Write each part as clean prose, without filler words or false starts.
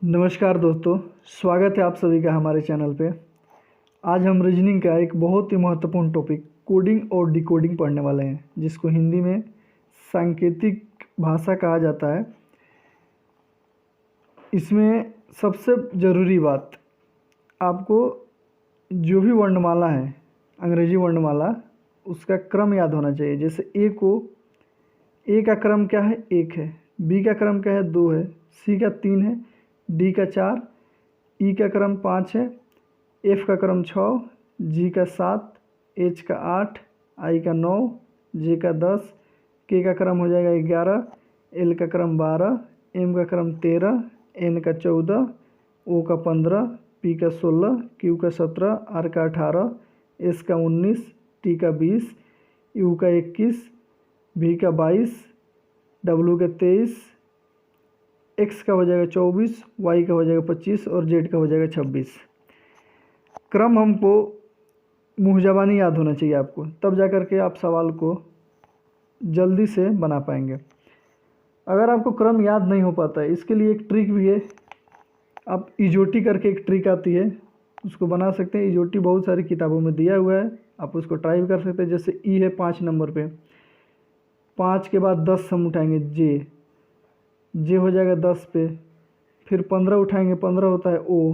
नमस्कार दोस्तों, स्वागत है आप सभी का हमारे चैनल पे। आज हम रीजनिंग का एक बहुत ही महत्वपूर्ण टॉपिक कोडिंग और डिकोडिंग पढ़ने वाले हैं, जिसको हिंदी में सांकेतिक भाषा कहा जाता है। इसमें सबसे ज़रूरी बात, आपको जो भी वर्णमाला है, अंग्रेजी वर्णमाला, उसका क्रम याद होना चाहिए। जैसे ए का क्रम क्या है? 1 है। बी का क्रम क्या है? 2 है। सी का 3 है। डी का 4, ई का क्रम 5 है, एफ का क्रम 6, जी का 7, एच का 8, आई का 9, जे का 10, के का क्रम हो जाएगा 11, एल का क्रम 12, एम का क्रम 13, एन का 14, ओ का 15, पी का 16, क्यू का 17, आर का 18, एस का 19, टी का 20, यू का 21, भी का 22, डब्लू का 23, एक्स का हो जाएगा 24, वाई का हो जाएगा 25 और जेड का हो जाएगा 26। क्रम हमको मुँह ज़बानी याद होना चाहिए आपको, तब जा कर के आप सवाल को जल्दी से बना पाएंगे। अगर आपको क्रम याद नहीं हो पाता है, इसके लिए एक ट्रिक भी है। आप इजोटी करके एक ट्रिक आती है, उसको बना सकते हैं। इजोटी बहुत सारी किताबों में दिया हुआ है, आप उसको ट्राई भी कर सकते हैं। जैसे ई है 5 नंबर पे, 5 के बाद 10 हम उठाएंगे, जे हो जाएगा 10 पे, फिर 15 उठाएंगे, 15 होता है ओ,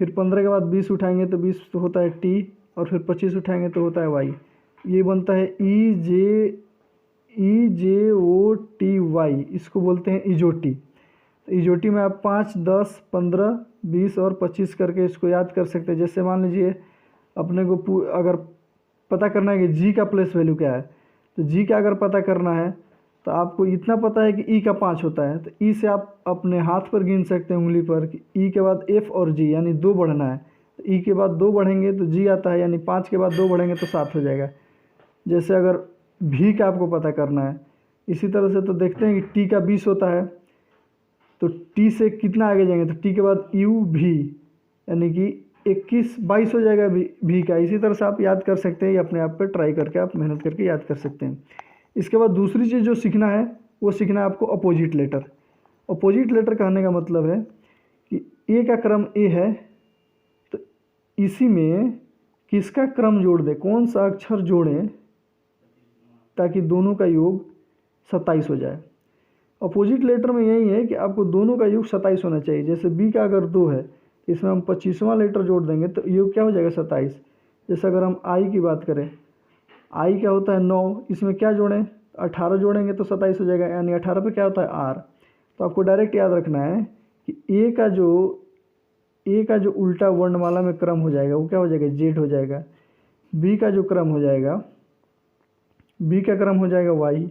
फिर 15 के बाद 20 उठाएंगे तो 20 तो होता है टी, और फिर 25 उठाएंगे तो होता है वाई। ये बनता है ई जे ओ टी वाई, इसको बोलते हैं इजोटी। तो इजोटी में आप 5, 10, 15, 20 और 25 करके इसको याद कर सकते हैं। जैसे मान लीजिए अपने को अगर पता करना है कि जी का प्लेस वैल्यू क्या है, तो जी का अगर पता करना है तो आपको इतना पता है कि ई का 5 होता है, तो ई से आप अपने हाथ पर गिन सकते हैं उंगली पर कि ई के बाद एफ और जी यानी 2 बढ़ना है। तो ई के बाद 2 बढ़ेंगे तो जी आता है, यानी 5 के बाद 2 बढ़ेंगे तो 7 हो जाएगा। जैसे अगर भी का आपको पता करना है, इसी तरह से तो देखते हैं कि टी का 20 होता है, तो टी से कितना आगे जाएंगे तो टी के बाद यू भी, यानी कि 21, 22 हो जाएगा भी का। इसी तरह से आप याद कर सकते हैं, अपने आप पर ट्राई करके आप मेहनत करके याद कर सकते हैं। इसके बाद दूसरी चीज़ जो सीखना है, वो सीखना है आपको अपोजिट लेटर। अपोजिट लेटर कहने का मतलब है कि ए का क्रम ए है, तो इसी में किसका क्रम जोड़ दें, कौन सा अक्षर जोड़ें ताकि दोनों का योग 27 हो जाए। अपोजिट लेटर में यही है कि आपको दोनों का योग 27 होना चाहिए। जैसे बी का अगर 2 है, इसमें हम 25वां लेटर जोड़ देंगे तो योग क्या हो जाएगा? 27। जैसे अगर हम आई की बात करें, आई क्या होता है 9, इसमें क्या जोड़ें? 18 जोड़ेंगे तो 27 हो जाएगा, यानी 18 पे क्या होता है? आर। तो आपको डायरेक्ट याद रखना है कि ए का जो उल्टा वर्णमाला में क्रम हो जाएगा वो क्या हो जाएगा? जेड हो जाएगा। बी का जो क्रम हो जाएगा, बी का क्रम हो जाएगा वाई,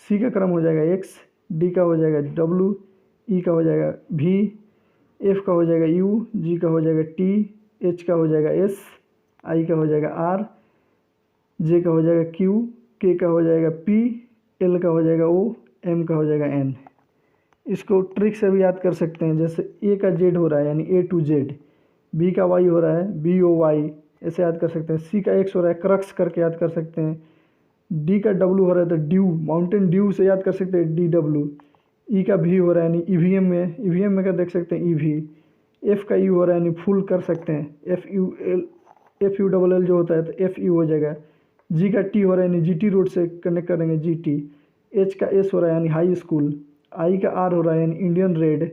सी का क्रम हो जाएगा एक्स, डी का हो जाएगा डब्लू, ई का हो जाएगा भी, एफ का हो जाएगा यू, जी का हो जाएगा टी, एच का हो जाएगा एस, आई का हो जाएगा आर, जे का हो जाएगा क्यू, के का हो जाएगा पी, एल का हो जाएगा ओ, एम का हो जाएगा एन। इसको ट्रिक से भी याद कर सकते हैं। जैसे ए का जेड हो रहा है यानी ए टू जेड, बी का वाई हो रहा है बी ओ वाई, ऐसे याद कर सकते हैं। सी का एक्स हो रहा है क्रक्स करके याद कर सकते हैं। डी का डब्लू हो रहा है तो ड्यू, माउंटेन ड्यू से याद कर सकते हैं डी डब्लू। ई का भी हो रहा है यानी ईवीएम में क्या देख सकते हैं ईवी। एफ का यू हो रहा है यानी फुल कर सकते हैं एफ यू डबल एल जो होता है तो एफ यू हो जाएगा। जी का टी हो रहा है यानी जीटी रोड से कनेक्ट करेंगे जीटी। एच का एस हो रहा है यानी हाई स्कूल। आई का आर हो रहा है यानी इंडियन रेड।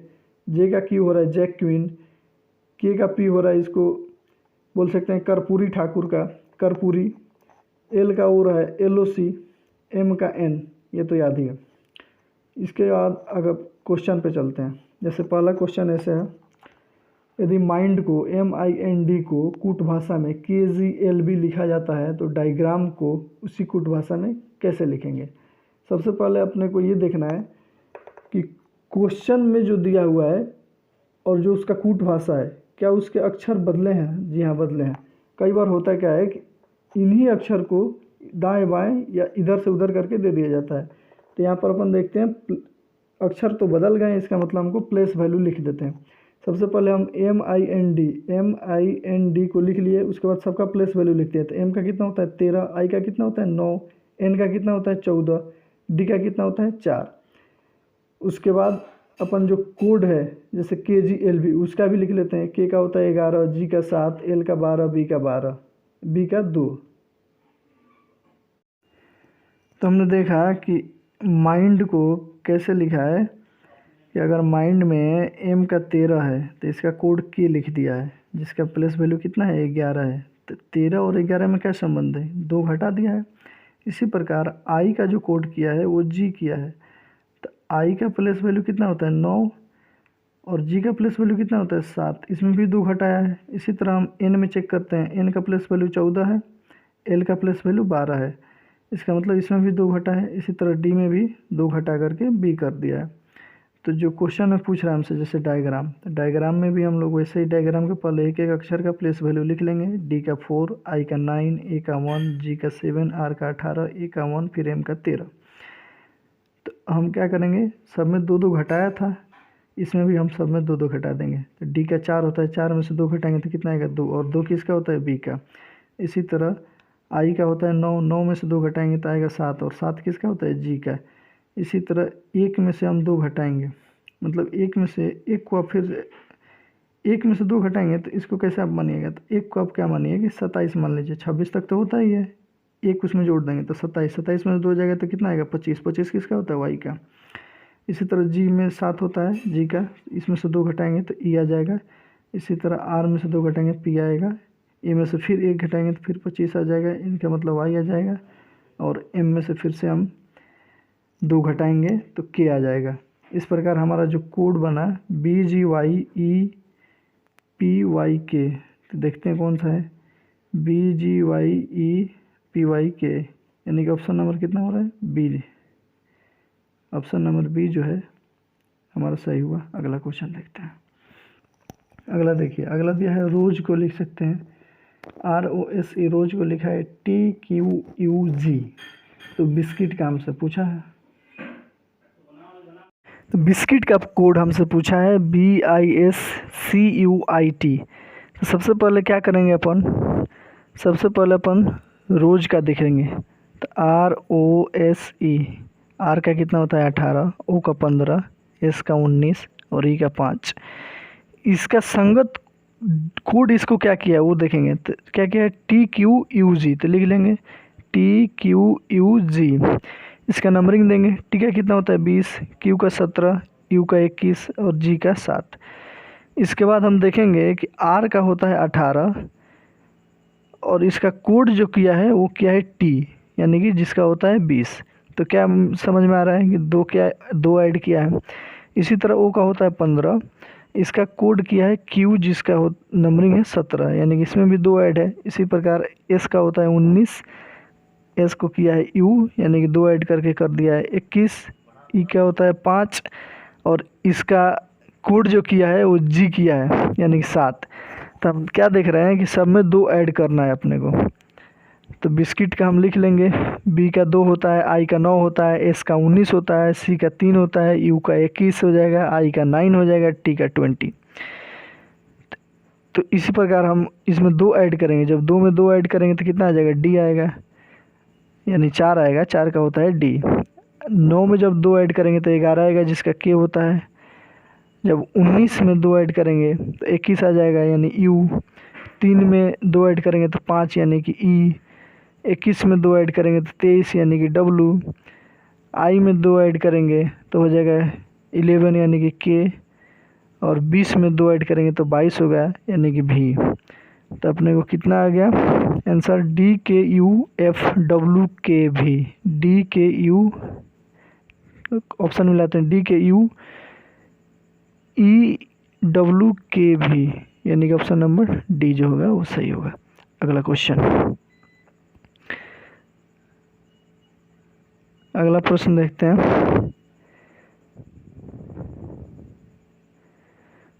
जे का क्यू हो रहा है जैक क्वीन। के का पी हो रहा है, इसको बोल सकते हैं कर्पूरी ठाकुर का कर्पूरी। एल का हो रहा है एलओसी। एम का एन, ये तो याद ही है। इसके बाद अगर क्वेश्चन पे चलते हैं, जैसे पहला क्वेश्चन ऐसे है, यदि माइंड को MIND को कूट भाषा में KGLB लिखा जाता है तो डायग्राम को उसी कूट भाषा में कैसे लिखेंगे। सबसे पहले अपने को ये देखना है कि क्वेश्चन में जो दिया हुआ है और जो उसका कूट भाषा है, क्या उसके अक्षर बदले हैं? जी हाँ, बदले हैं। कई बार होता क्या है कि इन्हीं अक्षर को दाएं बाएं या इधर से उधर करके दे दिया जाता है। तो यहाँ पर अपन देखते हैं अक्षर तो बदल गए, इसका मतलब हमको प्लेस वैल्यू लिख देते हैं। सबसे पहले हम MIND को लिख लिए, उसके बाद सबका प्लेस वैल्यू लिखते हैं। तो एम का कितना होता है 13, आई का कितना होता है 9, एन का कितना होता है 14, डी का कितना होता है 4। उसके बाद अपन जो कोड है जैसे KGLV उसका भी लिख लेते हैं। K का होता है 11, G का 7, L का 12, B का 12, B का 2। तो हमने देखा कि माइंड को कैसे लिखा है कि अगर माइंड में M का 13 है तो इसका कोड K लिख दिया है, जिसका प्लेस वैल्यू कितना है 11 है। तो 13 और 11 में क्या संबंध है, 2 घटा दिया है। इसी प्रकार I का जो कोड किया है वो G किया है, तो I का प्लेस वैल्यू कितना होता है 9 और G का प्लेस वैल्यू कितना होता है 7, इसमें भी 2 घटाया है। इसी तरह हम N में चेक करते हैं, N का प्लेस वैल्यू 14 है, L का प्लेस वैल्यू 12 है, इसका मतलब इसमें भी 2 घटा है। इसी तरह D में भी 2 घटा करके B कर दिया है। तो जो क्वेश्चन में पूछ रहा है हमसे जैसे डायग्राम, तो डायग्राम में भी हम लोग वैसे ही डायग्राम के पहले एक एक अक्षर का प्लेस वैल्यू लिख लेंगे। D का 4, I का 9, A का 1, G का 7, R का 18, A का 1, फिर M का 13। तो हम क्या करेंगे, सब में 2 2 घटाया था, इसमें भी हम सब में 2 2 घटा देंगे। तो D का 4 होता है, 4 में से 2 घटाएंगे तो कितना आएगा 2, और 2 किसका होता है B का। इसी तरह I का होता है 9, 9 में से 2 घटाएंगे तो आएगा 7, और 7 किसका होता है G का। इसी तरह 1 में से हम 2 घटाएंगे, मतलब 1 में से 1 को आप फिर 1 में से 2 घटाएंगे तो इसको कैसे आप मानिएगा, तो 1 को आप क्या मानिए कि 27 मान लीजिए। 26 तक तो होता ही है, 1 उसमें जोड़ देंगे तो 27, 27 में से 2 जाएगा तो कितना आएगा 25, 25 किसका होता है Y का। इसी तरह G में 7 होता है G का, इसमें से 2 घटाएंगे तो E आ जाएगा। इसी तरह R में से 2 घटाएंगे P आएगा, A में से फिर 1 घटाएंगे तो फिर 25 आ जाएगा, इनका मतलब Y आ जाएगा। और M में से फिर से हम 2 घटाएंगे तो K आ जाएगा। इस प्रकार हमारा जो कोड बना BGYEPYK, तो देखते हैं कौन सा है BGYEPYK, यानी कि ऑप्शन नंबर कितना हो रहा है B। ऑप्शन नंबर B जो है हमारा सही हुआ। अगला क्वेश्चन देखते हैं। अगला देखिए, अगला दिया है रोज को लिख सकते हैं ROSE, रोज को लिखा है TQUG, तो बिस्किट का हमसे पूछा है। तो बिस्किट का कोड हमसे पूछा है BISCUIT। तो सबसे पहले क्या करेंगे अपन, सबसे पहले अपन रोज का देखेंगे। तो ROSE, R का कितना होता है 18, O का 15, S का 19 और E का 5। इसका संगत कोड इसको क्या किया है वो देखेंगे। तो क्या किया है TQUG, तो लिख लेंगे TQUG। इसका नंबरिंग देंगे। T का कितना होता है 20, Q का 17, U का 21 और G का 7। इसके बाद हम देखेंगे कि R का होता है 18 और इसका कोड जो किया है वो किया है T, यानी कि जिसका होता है 20। तो क्या समझ में आ रहा है कि 2 ऐड किया है। इसी तरह O का होता है 15, इसका कोड किया है Q, जिसका नंबरिंग है 17, यानी कि इसमें भी 2 ऐड है। इसी प्रकार S का होता है 19, S को किया है U, यानी कि 2 ऐड करके कर दिया है 21। E का होता है 5 और इसका कोड जो किया है वो G किया है, यानी कि 7। तो हम क्या देख रहे हैं कि सब में 2 ऐड करना है अपने को। तो बिस्किट का हम लिख लेंगे, B का 2 होता है, I का 9 होता है, S का 19 होता है, C का 3 होता है, U का 21 हो जाएगा, I का 9 हो जाएगा, T का 20। तो इसी प्रकार हम इसमें 2 ऐड करेंगे। जब 2 में 2 ऐड करेंगे तो कितना आ जाएगा D आएगा, यानी 4 आएगा, 4 का होता है D। 9 में जब 2 ऐड करेंगे तो 11 आएगा, जिसका K होता है। जब 19 में 2 ऐड करेंगे तो 21 आ जाएगा, यानी U। 3 में 2 ऐड करेंगे तो 5, यानी कि E। 21 में 2 ऐड करेंगे तो 23, यानी कि W। I में 2 ऐड करेंगे तो हो जाएगा 11, यानी कि K। और 20 में 2 ऐड करेंगे तो 22 होगा, यानी कि V। तो अपने को कितना आ गया आंसर DKUFWKV। DKU ऑप्शन मिलाते हैं DKUEWKV, यानी कि ऑप्शन नंबर D जो होगा वो सही होगा। अगला क्वेश्चन, अगला प्रश्न देखते हैं।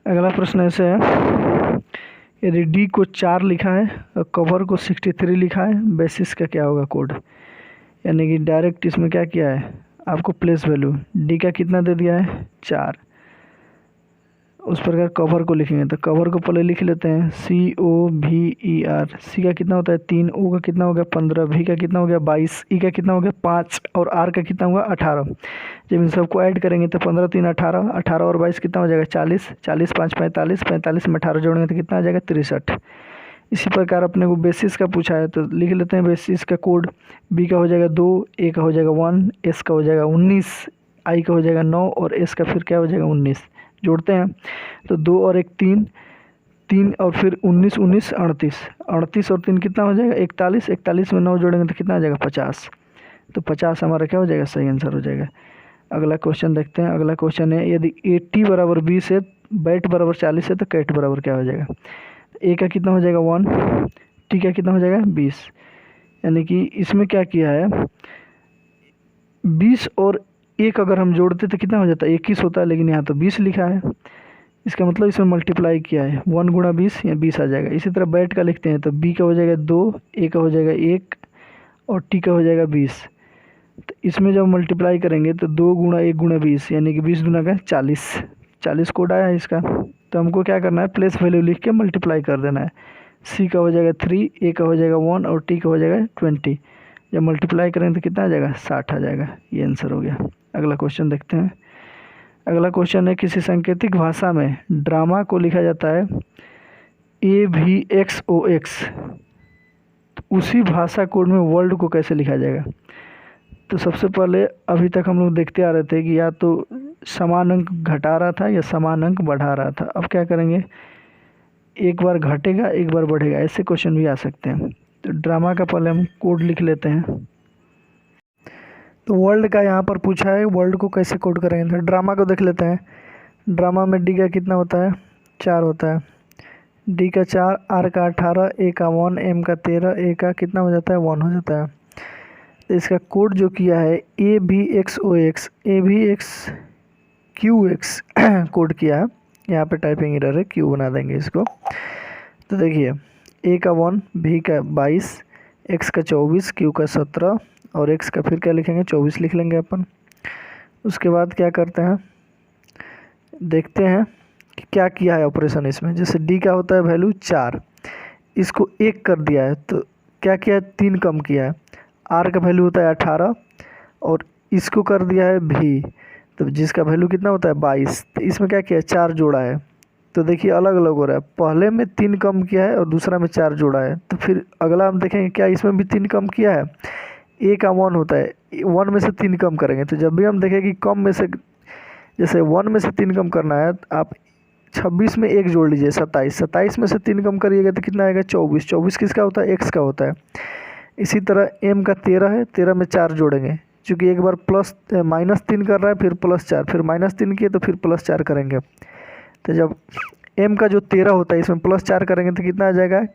अगला प्रश्न ऐसे है, यदि D को 4 लिखा है और कवर को 63 लिखा है, बेसिस का क्या होगा कोड। यानी कि डायरेक्ट इसमें क्या किया है आपको प्लेस वैल्यू, D का कितना दे दिया है 4 उस प्रकार कवर को लिखेंगे तो कवर को पहले लिख लेते हैं COVER। सी का कितना होता है 3, ओ का कितना हो गया 15, भी का कितना हो गया 22, ई का कितना हो गया 5 और आर का कितना हुआ 18। जब इन सबको ऐड करेंगे तो 15 3 18, 18 और 22 कितना हो जाएगा 40, 40 5 45, 45 में 18 जोड़ेंगे तो कितना आ जाएगा 63। इसी प्रकार अपने को बेसिस का पूछा है तो लिख लेते हैं बेसिस का कोड। बी का हो जाएगा 2, ए का हो जाएगा 1, एस का हो जाएगा 19, आई का हो जाएगा 9 और एस का फिर क्या हो जाएगा 19। जोड़ते हैं तो 2 और 1 3, 3 और फिर 19 19 38, 38 और 3 कितना हो जाएगा 41, 41 में 9 जोड़ेंगे तो कितना आ जाएगा 50। तो 50 हमारा क्या हो जाएगा सही आंसर हो जाएगा। अगला क्वेश्चन देखते हैं। अगला क्वेश्चन है यदि 80 बराबर 20 है, बैट बराबर 40 है तो कैट बराबर क्या हो जाएगा। ए का कितना हो जाएगा 1, टी का कितना हो जाएगा 20। यानी कि इसमें क्या किया है 20 और 1 अगर हम जोड़ते तो कितना हो जाता है 21 होता है, लेकिन यहाँ तो 20 लिखा है। इसका मतलब इसमें मल्टीप्लाई किया है 1 गुणा 20 या 20 आ जाएगा। इसी तरह बैट का लिखते हैं तो बी का हो जाएगा 2, ए का हो जाएगा 1 और टी का हो जाएगा 20। तो इसमें जब मल्टीप्लाई करेंगे तो 2 गुणा 1 गुणा 20 यानी कि 20 गुना का 40, 40 कोड आया है इसका। तो हमको क्या करना है प्लेस वैल्यू लिख के मल्टीप्लाई कर देना है। सी का हो जाएगा 3, ए का हो जाएगा 1 और टी का हो जाएगा 20। जब मल्टीप्लाई करेंगे तो कितना आ जाएगा 60 आ जाएगा। ये आंसर हो गया। अगला क्वेश्चन देखते हैं। अगला क्वेश्चन है किसी सांकेतिक भाषा में ड्रामा को लिखा जाता है AVXOX, तो उसी भाषा कोड में वर्ल्ड को कैसे लिखा जाएगा। तो सबसे पहले अभी तक हम लोग देखते आ रहे थे कि या तो समान अंक घटा रहा था या समान अंक बढ़ा रहा था। अब क्या करेंगे एक बार घटेगा एक बार बढ़ेगा, ऐसे क्वेश्चन भी आ सकते हैं। तो ड्रामा का पहले हम कोड लिख लेते हैं। तो वर्ल्ड का यहाँ पर पूछा है, वर्ल्ड को कैसे कोड करेंगे। तो ड्रामा को देख लेते हैं। ड्रामा में डी का कितना होता है 4 होता है, डी का 4, आर का 18, ए का 1, एम का 13, ए का कितना हो जाता है 1 हो जाता है। तो इसका कोड जो किया है AVXOX, AVXQX कोड किया है। यहाँ पे टाइपिंग एरर है, क्यू बना देंगे इसको। तो देखिए ए का 1, भी का 22, एक्स का 24, क्यू का 17 और एक्स का फिर क्या लिखेंगे 24 लिख लेंगे अपन। उसके बाद क्या करते हैं देखते हैं कि क्या किया है ऑपरेशन इसमें। जैसे डी का होता है वैल्यू 4, इसको 1 कर दिया है तो क्या किया है 3 कम किया है। आर का वैल्यू होता है 18 और इसको कर दिया है भी, तो जिसका वैल्यू कितना होता है 22। तो इसमें क्या किया है 4 जोड़ा है। तो देखिए अलग अलग हो रहा है, पहले में 3 कम किया है और दूसरा में 4 जोड़ा है। तो फिर अगला हम देखेंगे क्या इसमें भी 3 कम किया है। ए का 1 होता है, 1 में से 3 कम करेंगे। तो जब भी हम देखें कि कम में से जैसे 1 में से 3 कम करना है तो आप 26 में 1 जोड़ लीजिए 27, 27 में से 3 कम करिएगा तो कितना आएगा 24, 24 किसका होता है एक्स का होता है। इसी तरह एम का 13 है, 13 में 4 जोड़ेंगे, चूँकि एक बार -3 कर रहा है फिर +4, फिर -3 किए तो फिर +4 करेंगे। तो जब एम का जो 13 होता है इसमें +4 करेंगे तो कितना आ जाएगा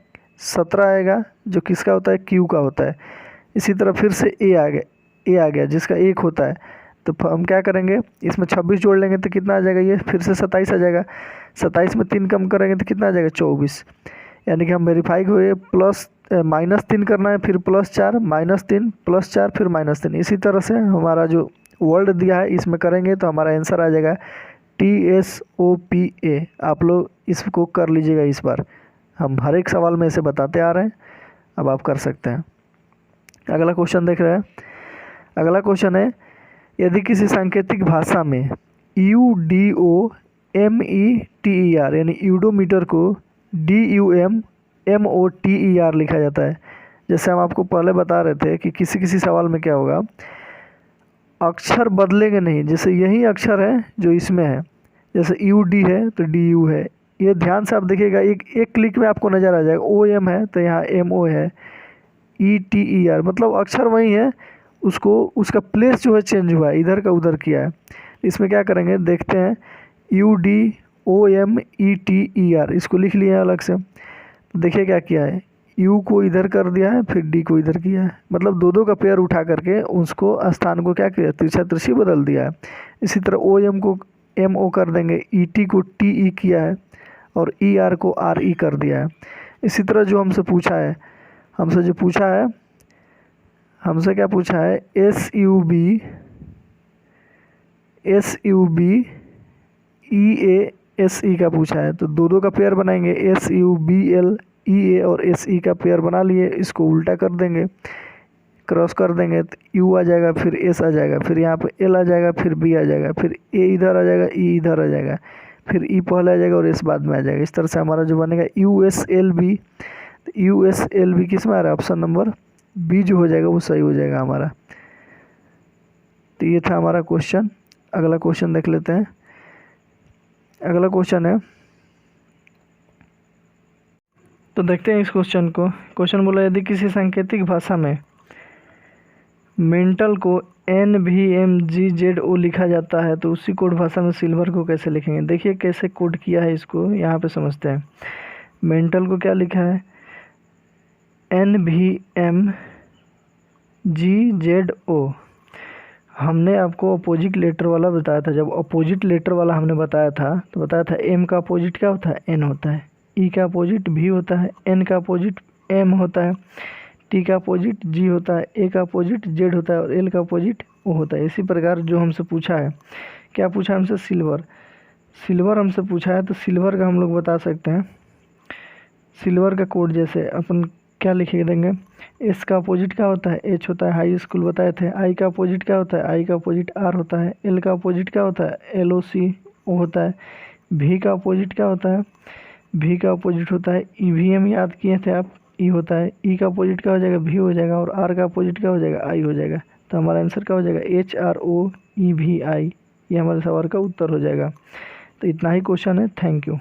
17 आएगा, जो किसका होता है क्यू का होता है। इसी तरह फिर से ए आ गया जिसका 1 होता है। तो हम क्या करेंगे इसमें 26 जोड़ लेंगे तो कितना आ जाएगा ये फिर से 27 आ जाएगा। 27 में 3 कम करेंगे तो कितना आ जाएगा 24। यानी कि हम वेरीफाई हुए -3 करना है फिर +4, -3 +4 फिर -3। इसी तरह से हमारा जो वर्ड दिया है इसमें करेंगे तो हमारा आंसर आ जाएगा TSOPA। आप लोग इसको कर लीजिएगा इस बार, हम हर एक सवाल में इसे बताते आ रहे हैं, अब आप कर सकते हैं। अगला क्वेश्चन देख रहे हैं। अगला क्वेश्चन है यदि किसी सांकेतिक भाषा में UDOMETER यानी यूडोमीटर को DUMMOTER लिखा जाता है। जैसे हम आपको पहले बता रहे थे कि किसी किसी सवाल में क्या होगा अक्षर बदलेंगे नहीं। जैसे यही अक्षर है जो इसमें है, जैसे UD है तो DU है। ये ध्यान से आप देखिएगा, एक क्लिक में आपको नज़र आ जाएगा। OM है तो यहाँ MO है, ETER मतलब अक्षर वही है, उसको उसका प्लेस जो है चेंज हुआ है, इधर का उधर किया है। इसमें क्या करेंगे देखते हैं UDOMETER इसको लिख लिया है अलग से। देखिए क्या किया है, U को इधर कर दिया है फिर D को इधर किया है, मतलब दो का पेयर उठा करके उसको स्थान को क्या किया तिरछा तिरछी बदल दिया है। इसी तरह OM को MO कर देंगे, ET को TE किया है और ER को RE कर दिया है। इसी तरह जो हमसे क्या पूछा है SUB EA एस ई का पूछा है, तो दो दो का पेयर बनाएंगे, S U B L E A और एस ई का पेयर बना लिए, इसको उल्टा कर देंगे, क्रॉस कर देंगे तो यू आ जाएगा, फिर एस आ जाएगा, फिर यहाँ पे एल आ जाएगा, फिर बी आ जाएगा, फिर ए इधर आ जाएगा, ई इधर आ जाएगा, फिर ई पहले आ जाएगा और एस बाद में आ जाएगा। इस तरह से हमारा जो बनेगा U S L B, U S L B किस में आ रहा है, ऑप्शन नंबर बी जो हो जाएगा वो सही हो जाएगा हमारा। तो ये था हमारा क्वेश्चन। अगला क्वेश्चन देख लेते हैं। अगला क्वेश्चन है, तो देखते हैं इस क्वेश्चन को। क्वेश्चन बोला यदि किसी सांकेतिक भाषा में मेंटल को NVMGZO लिखा जाता है तो उसी कोड भाषा में सिल्वर को कैसे लिखेंगे। देखिए कैसे कोड किया है इसको, यहाँ पे समझते हैं। मेंटल को क्या लिखा है, NVMGZO। हमने आपको अपोजिट लेटर वाला बताया था। जब अपोजिट लेटर वाला हमने बताया था तो बताया था M का अपोजिट क्या होता है, N होता है, E का अपोजिट V होता है, N का अपोजिट M होता है, T का अपोजिट G होता है, A का अपोजिट Z होता है और L का अपोजिट O होता है। इसी प्रकार जो हमसे पूछा है, क्या पूछा है हमसे, सिल्वर। सिल्वर हमसे पूछा है तो सिल्वर का हम लोग बता सकते हैं। सिल्वर का कोड जैसे अपन क्या लिख देंगे, एस का अपोजिट क्या होता है, एच होता है, हाई स्कूल बताए थे। आई का अपोजिट क्या होता है, आई का अपोजिट आर होता है। एल का अपोजिट क्या होता है, LOC ओ होता है। भी का अपोजिट क्या होता है, भी का अपोजिट होता है EVM, याद किए थे आप, ई होता है। ई का अपोजिट क्या हो जाएगा, भी हो जाएगा, और आर का अपोजिट क्या हो जाएगा, आई हो जाएगा। तो हमारा आंसर क्या हो जाएगा, HROEVI। ये हमारे सवाल का उत्तर हो जाएगा। तो इतना ही क्वेश्चन है। Thank you.